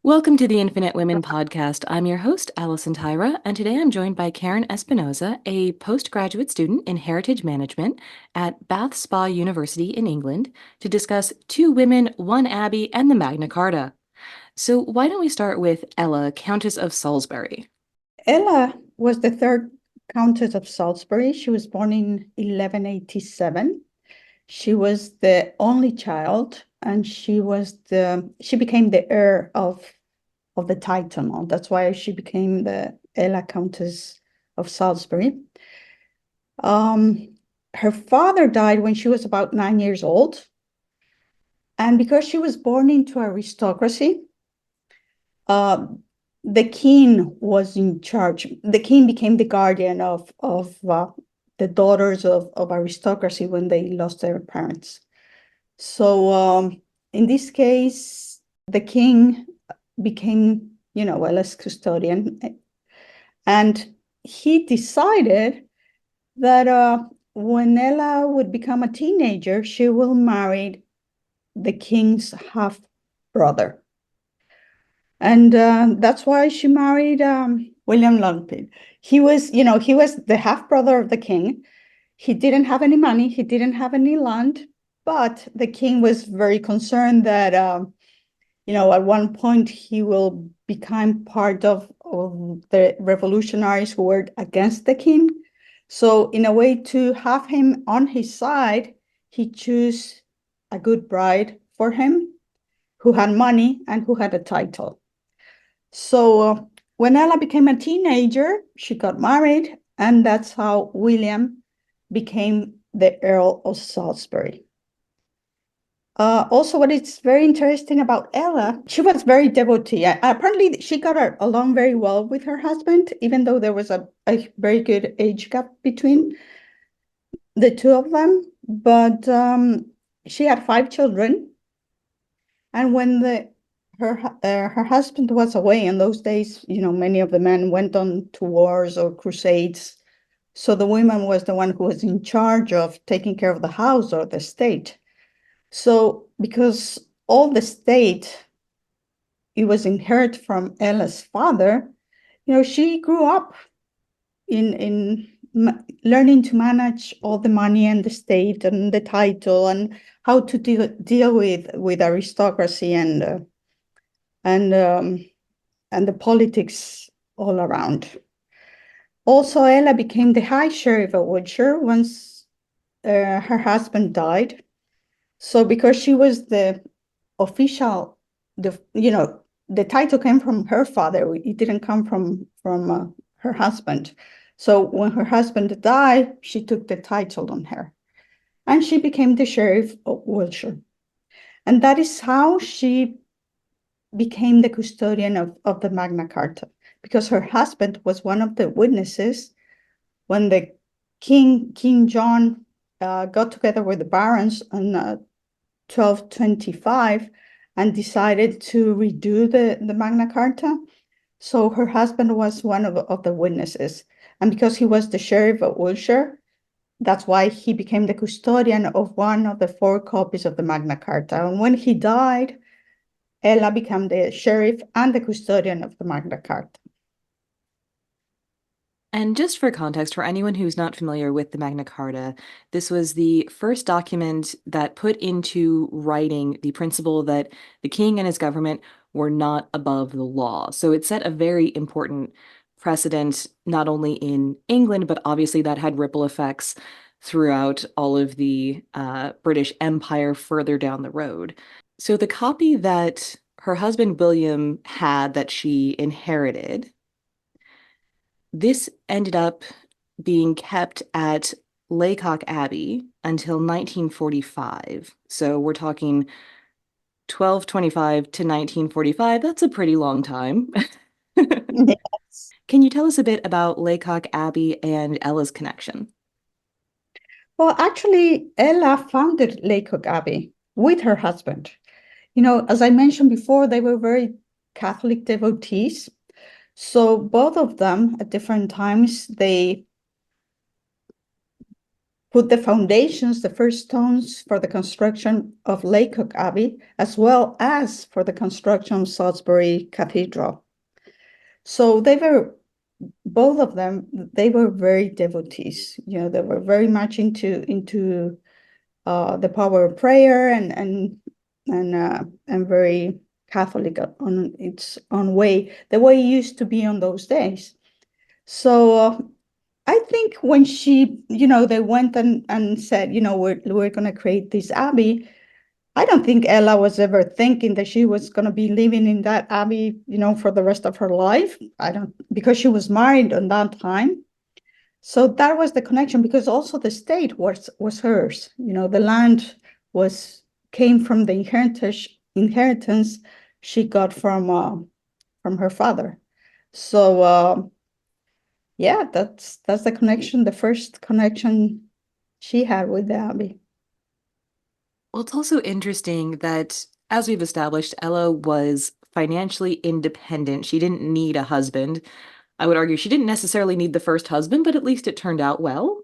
Welcome to the Infinite Women podcast. I'm your host, Allison Tyra, and today I'm joined by Karen Espinosa, a postgraduate student in heritage management at Bath Spa University in England, to discuss Two Women, One Abbey, and the Magna Carta. So why don't we start with Ela, Countess of Salisbury? Ella was the third Countess of Salisbury. She was born in 1187. She was the only child, and she became the heir of the title. That's why she became the Ella Countess of Salisbury. Her father died when she was about 9 years old, and because she was born into aristocracy, the king was in charge. The king became the guardian of the daughters of aristocracy when they lost their parents. So in this case, the king became, Ella's custodian, and he decided that when Ella would become a teenager, she will marry the king's half brother. And that's why she married William Longpin. He was the half brother of the king. He didn't have any money. He didn't have any land. But the king was very concerned that, at one point he will become part of the revolutionaries who were against the king. So in a way to have him on his side, he chose a good bride for him who had money and who had a title. So when Ella became a teenager, she got married, and that's how William became the Earl of Salisbury. Also, what is very interesting about Ella, she was very devotee. Apparently, she got along very well with her husband, even though there was a very good age gap between the two of them. But she had 5 children, and when her husband was away in those days, many of the men went on to wars or crusades. So the woman was the one who was in charge of taking care of the house or the state. So because all the state, it was inherited from Ella's father, she grew up in learning to manage all the money and the state and the title and how to deal with aristocracy and the politics all around. Also, Ella became the High Sheriff of Wiltshire once her husband died. So because she was the official, the title came from her father. It didn't come from her husband. So when her husband died, she took the title on her, and she became the Sheriff of Wiltshire. And that is how she became the custodian of the Magna Carta, because her husband was one of the witnesses when the King John got together with the barons in 1225 and decided to redo the Magna Carta. So her husband was one of the witnesses. And because he was the Sheriff of Wiltshire, that's why he became the custodian of one of the 4 copies of the Magna Carta. And when he died, Ella became the sheriff and the custodian of the Magna Carta. And just for context, for anyone who's not familiar with the Magna Carta, this was the first document that put into writing the principle that the king and his government were not above the law. So it set a very important precedent, not only in England, but obviously that had ripple effects throughout all of the British Empire further down the road. So the copy that her husband William had that she inherited, this ended up being kept at Laycock Abbey until 1945. So we're talking 1225 to 1945. That's a pretty long time. Yes. Can you tell us a bit about Laycock Abbey and Ella's connection? Well, actually, Ella founded Laycock Abbey with her husband. As I mentioned before, they were very Catholic devotees. So both of them at different times, they put the foundations, the first stones for the construction of Lacock Abbey, as well as for the construction of Salisbury Cathedral. So they were, both of them, they were very devotees. They were very much into the power of prayer and very Catholic on its own way, the way it used to be on those days. So I think when they went and said, we're going to create this abbey. I don't think Ella was ever thinking that she was going to be living in that abbey, for the rest of her life. Because she was married on that time. So that was the connection, because also the state was hers. The land came from the inheritance she got from her father. So yeah, that's the connection, the first connection she had with the abbey. Well, it's also interesting that, as we've established, Ella was financially independent. She didn't need a husband. I would argue she didn't necessarily need the first husband, but at least it turned out well.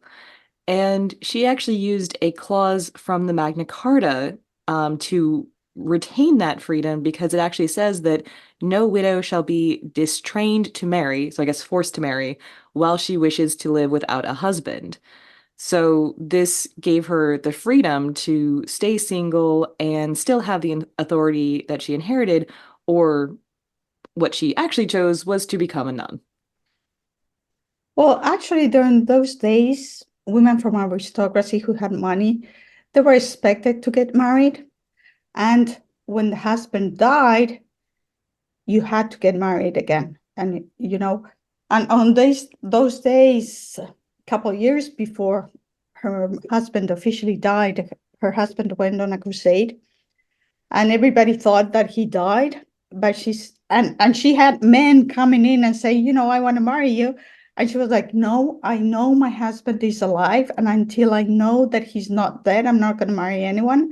And she actually used a clause from the Magna Carta to retain that freedom, because it actually says that no widow shall be distrained to marry, so I guess forced to marry, while she wishes to live without a husband. So this gave her the freedom to stay single and still have the authority that she inherited, or what she actually chose was to become a nun. Well, actually, during those days, women from aristocracy who had money, they were expected to get married. And when the husband died, you had to get married again. And on those days, a couple of years before her husband officially died, her husband went on a crusade, and everybody thought that he died. But she had men coming in and say, I want to marry you. And she was like, no, I know my husband is alive, and until I know that he's not dead, I'm not going to marry anyone.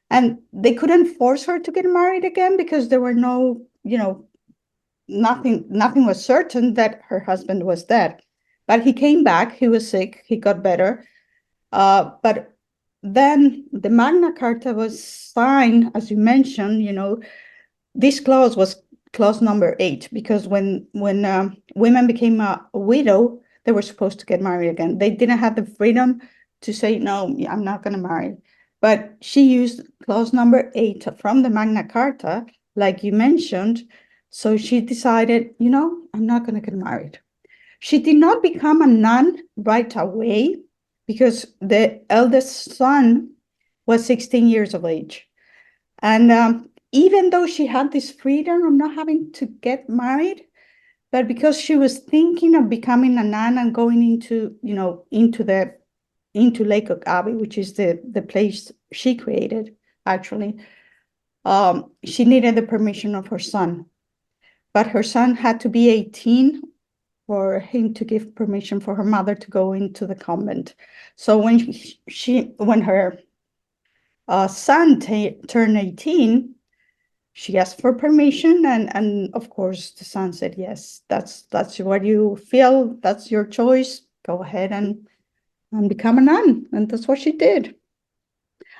And they couldn't force her to get married again, because there were no, nothing was certain that her husband was dead. But he came back, he was sick, he got better. But then the Magna Carta was signed, as you mentioned. This clause was clause number 8, because when women became a widow, they were supposed to get married again. They didn't have the freedom to say, no, I'm not going to marry. But she used clause number 8 from the Magna Carta, like you mentioned. So she decided, I'm not going to get married. She did not become a nun right away, because the eldest son was 16 years of age. And even though she had this freedom of not having to get married, but because she was thinking of becoming a nun and going into Lacock Abbey, which is the place she created, actually, she needed the permission of her son. But her son had to be 18 for him to give permission for her mother to go into the convent. So when her son turned 18, she asked for permission, and of course the son said, yes, that's what you feel, that's your choice, go ahead and become a nun. And that's what she did.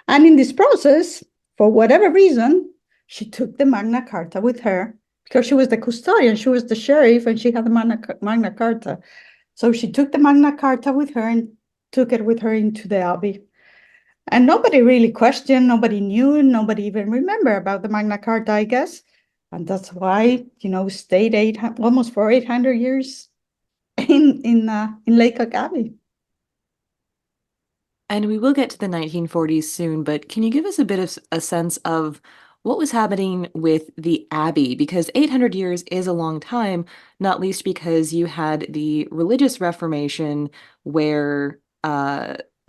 And in this process, for whatever reason, she took the Magna Carta with her, because she was the custodian, she was the sheriff, and she had the Magna Carta. So she took the Magna Carta with her and took it with her into the abbey. And nobody really questioned, nobody knew, nobody even remembered about the Magna Carta, I guess. And that's why, stayed almost for 800 years in Lacock Abbey. And we will get to the 1940s soon, but can you give us a bit of a sense of what was happening with the Abbey? Because 800 years is a long time, not least because you had the religious Reformation, where,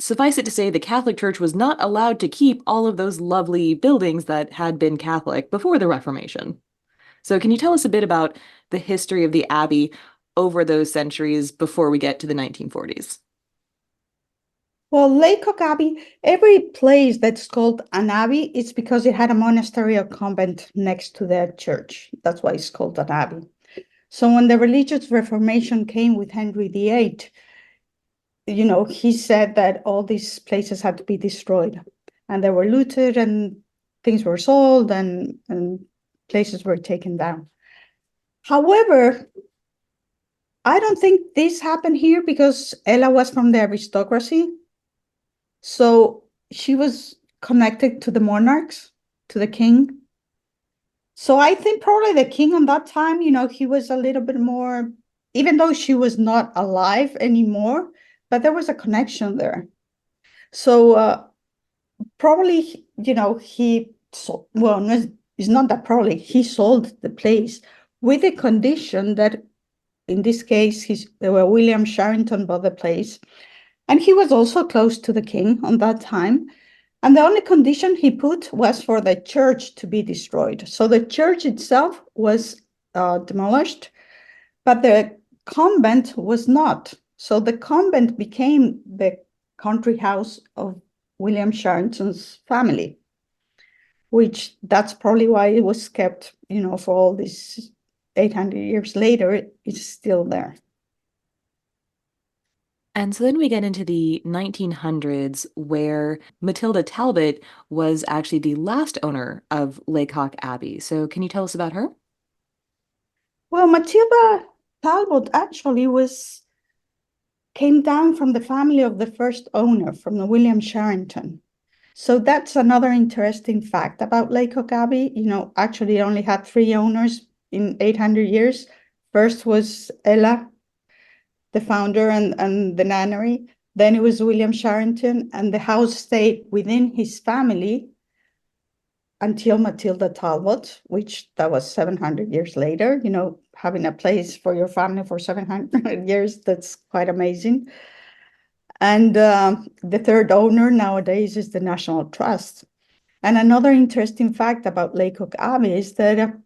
suffice it to say, the Catholic Church was not allowed to keep all of those lovely buildings that had been Catholic before the Reformation. So can you tell us a bit about the history of the Abbey over those centuries before we get to the 1940s? Well, Lacock Abbey, every place that's called an abbey, it's because it had a monastery or convent next to the church. That's why it's called an abbey. So when the religious Reformation came with Henry VIII, he said that all these places had to be destroyed, and they were looted, and things were sold, and places were taken down. However, I don't think this happened here because Ella was from the aristocracy. So she was connected to the monarchs, to the king. So I think probably the king on that time, he was a little bit more, even though she was not alive anymore, but there was a connection there. So probably, he sold, well, no, it's not that probably, he sold the place with the condition that in this case, William Sharrington bought the place. And he was also close to the king on that time. And the only condition he put was for the church to be destroyed. So the church itself was demolished, but the convent was not. So the convent became the country house of William Sharrington's family, which that's probably why it was kept, for all these 800 years later, it's still there. And so then we get into the 1900s, where Matilda Talbot was actually the last owner of Laycock Abbey. So can you tell us about her? Well, Matilda Talbot actually came down from the family of the first owner, from the William Sharrington. So that's another interesting fact about Laycock Abbey. Actually it only had 3 owners in 800 years. First was Ella, the founder and the nunnery. Then it was William Sharrington, and the house stayed within his family until Matilda Talbot, which that was 700 years later. Having a place for your family for 700 years, that's quite amazing. And the third owner nowadays is the National Trust. And another interesting fact about Laycock Abbey is that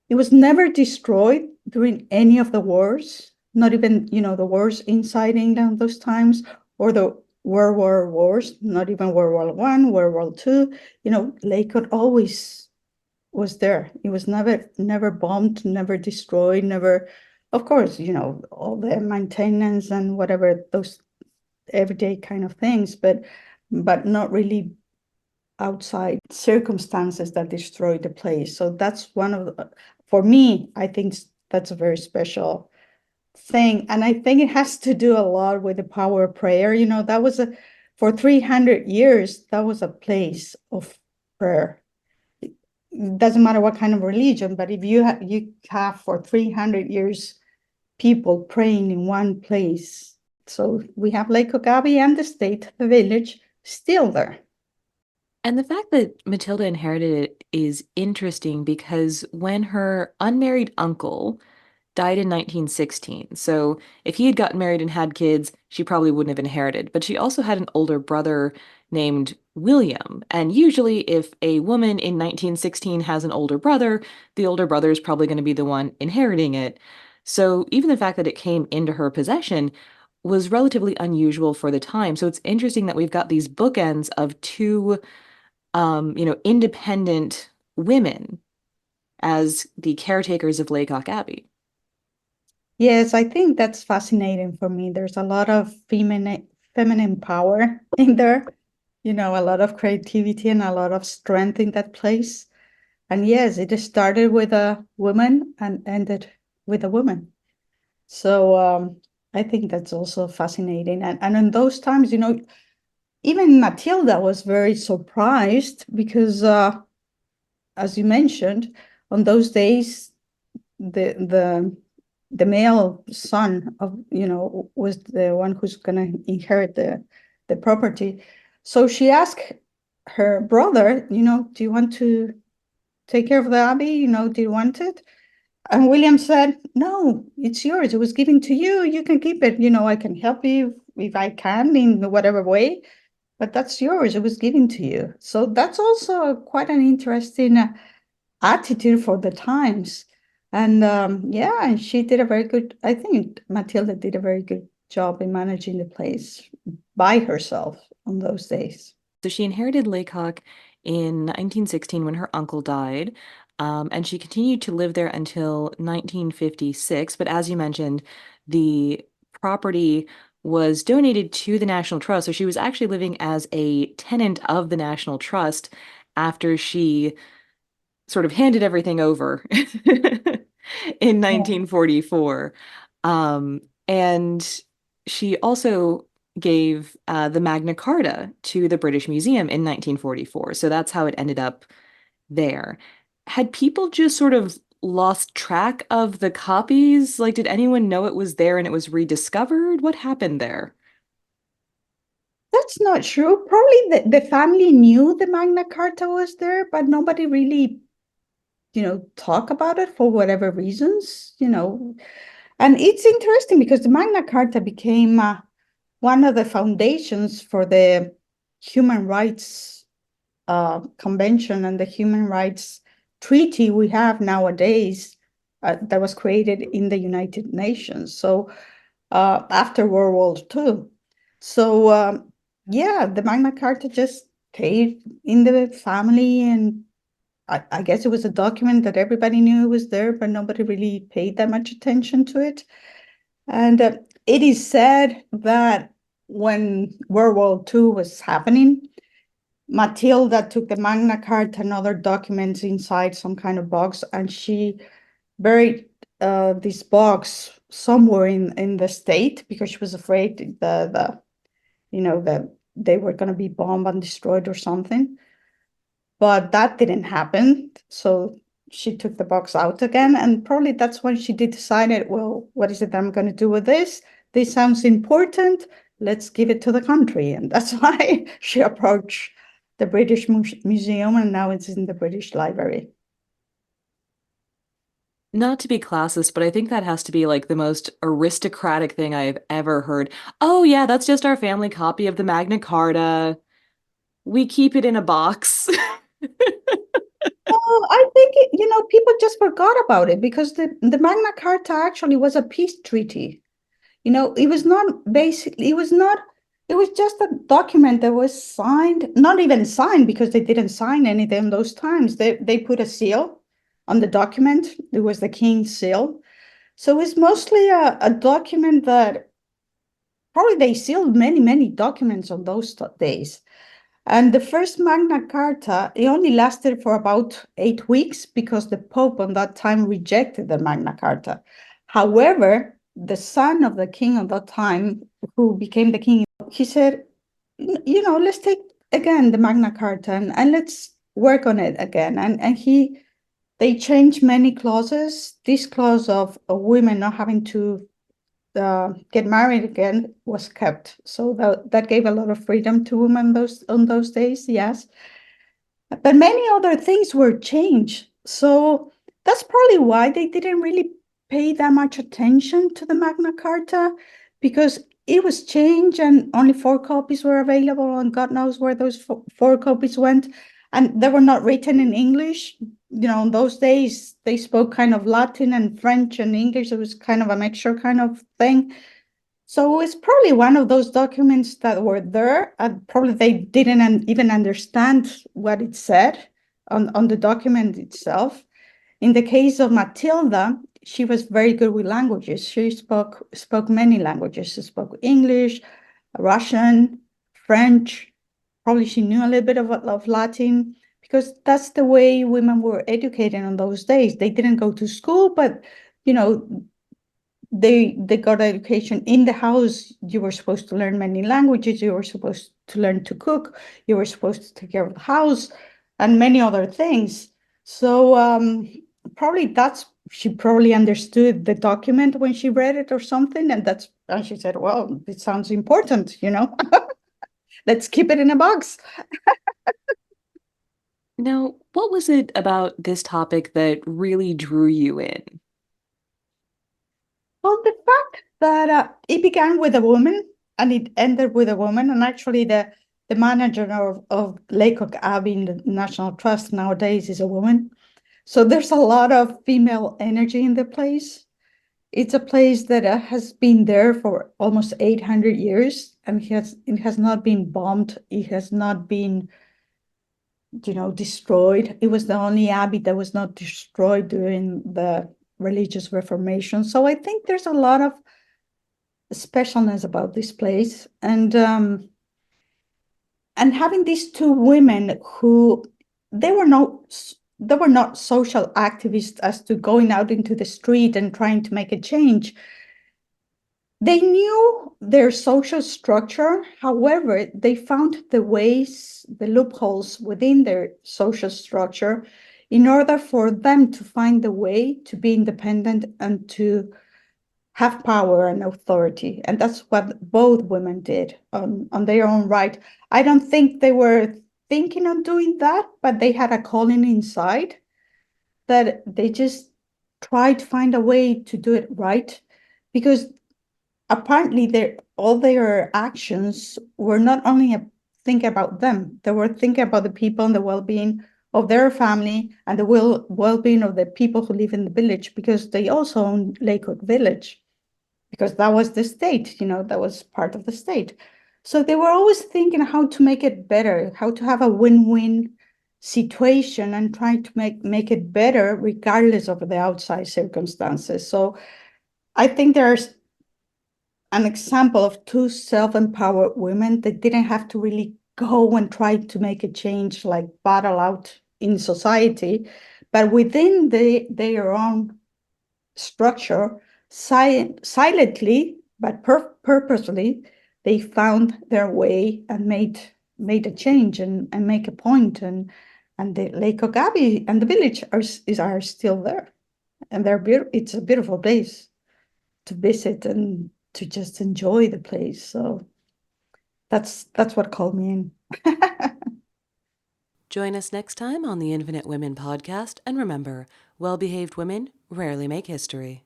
it was never destroyed during any of the wars, not even, the wars inside England those times, or the World War wars, not even World War I, World War II. Laycock always was there. It was never bombed, never destroyed, never, of course, all the maintenance and whatever, those everyday kind of things, but not really outside circumstances that destroy the place. So that's one of the, for me, I think that's a very special thing. And I think it has to do a lot with the power of prayer. That was for 300 years, that was a place of prayer. It doesn't matter what kind of religion, but if you have for 300 years people praying in one place. So we have Laycock Abbey and the state, the village, still there. And the fact that Matilda inherited it is interesting because when her unmarried uncle died in 1916, so if he had gotten married and had kids, she probably wouldn't have inherited. But she also had an older brother named William. And usually, if a woman in 1916 has an older brother, the older brother is probably going to be the one inheriting it. So even the fact that it came into her possession was relatively unusual for the time. So it's interesting that we've got these bookends of two independent women as the caretakers of Laycock Abbey. Yes, I think that's fascinating for me. There's a lot of feminine power in there, a lot of creativity and a lot of strength in that place. And yes, it started with a woman and ended with a woman. So I think that's also fascinating. And in those times, even Matilda was very surprised because, as you mentioned, on those days, the male son of, was the one who's going to inherit the property. So she asked her brother, do you want to take care of the abbey? Do you want it? And William said, no, it's yours. It was given to you. You can keep it. I can help you if I can in whatever way, but that's yours. It was given to you. So that's also quite an interesting attitude for the times. And yeah, and she did a very good, I think Matilda did a very good job in managing the place by herself on those days. So she inherited Laycock in 1916 when her uncle died, and she continued to live there until 1956. But as you mentioned, the property was donated to the National Trust. So she was actually living as a tenant of the National Trust after she sort of handed everything over in Yeah. 1944. And she also gave the Magna Carta to the British Museum in 1944. So that's how it ended up there. Had people just sort of lost track of the copies? Like, did anyone know it was there and it was rediscovered? What happened there? That's not true. Probably the family knew the Magna Carta was there, but nobody really, talk about it for whatever reasons. And it's interesting because the Magna Carta became one of the foundations for the human rights convention and the human rights treaty we have nowadays that was created in the United Nations. So after World War II. So yeah, the Magna Carta just stayed in the family, and I guess it was a document that everybody knew it was there, but nobody really paid that much attention to it. And it is said that when World War II was happening, Matilda took the Magna Carta and other documents inside some kind of box, and she buried this box somewhere in the state because she was afraid that they were going to be bombed and destroyed or something. But that didn't happen. So she took the box out again. And probably that's when she decided, well, what is it I'm going to do with this? This sounds important. Let's give it to the country. And that's why she approached the British Museum, and now it's in the British Library. Not to be classist, but I think that has to be like the most aristocratic thing I've ever heard. Oh, yeah, that's just our family copy of the Magna Carta. We keep it in a box. Oh, I think people just forgot about it because the Magna Carta actually was a peace treaty. It was not basically, it was just a document that was signed, not even signed because they didn't sign anything in those times. They put a seal on the document. It was the king's seal. So it's mostly a document that probably they sealed many, many documents on those days. And the first Magna Carta, it only lasted for about 8 weeks because the Pope on that time rejected the Magna Carta. However, the son of the king at that time, who became the king, he said, let's take again the Magna Carta and let's work on it again. And they changed many clauses. This clause of women not having to get married again was kept. So that gave a lot of freedom to women on those days, yes. But many other things were changed. So that's probably why they didn't really pay that much attention to the Magna Carta, because it was changed and only 4 copies were available, and God knows where those 4 copies went. And they were not written in English. In those days, they spoke kind of Latin and French and English. It was kind of a mixture kind of thing. So it's probably one of those documents that were there, and probably they didn't even understand what it said on the document itself. In the case of Matilda, she was very good with languages. She spoke many languages. She spoke English, Russian, French. Probably she knew a little bit of Latin, because that's the way women were educated in those days. They didn't go to school, but you know, they got education in the house. You were supposed to learn many languages. You were supposed to learn to cook. You were supposed to take care of the house and many other things. So probably she probably understood the document when she read it or something. And she said, well, it sounds important, let's keep it in a box. Now, what was it about this topic that really drew you in? Well, the fact that it began with a woman and it ended with a woman, and actually the manager of Laycock Abbey in the National Trust nowadays is a woman. So there's a lot of female energy in the place. It's a place that has been there for almost 800 years, and it has not been bombed. It has not been, destroyed. It was the only abbey that was not destroyed during the religious reformation. So I think there's a lot of specialness about this place. And having these two women who they were not social activists as to going out into the street and trying to make a change. They knew their social structure. However, they found the ways, the loopholes within their social structure in order for them to find the way to be independent and to have power and authority. And that's what both women did on their own right. I don't think they were thinking of doing that, but they had a calling inside that they just tried to find a way to do it right, because apparently all their actions were not only a think about them, they were thinking about the people and the well-being of their family and the well-being of the people who live in the village, because they also own Lakewood Village, because that was the state, that was part of the state. So they were always thinking how to make it better, how to have a win-win situation and trying to make it better regardless of the outside circumstances. So I think there's an example of two self-empowered women that didn't have to really go and try to make a change, like battle out in society, but within their own structure, silently but purposely, they found their way and made a change and make a point. And the Lake of Abbey and the village are still there, and it's a beautiful place to visit and to just enjoy the place. So that's what called me in. Join us next time on the Infinite Women podcast, and remember, well-behaved women rarely make history.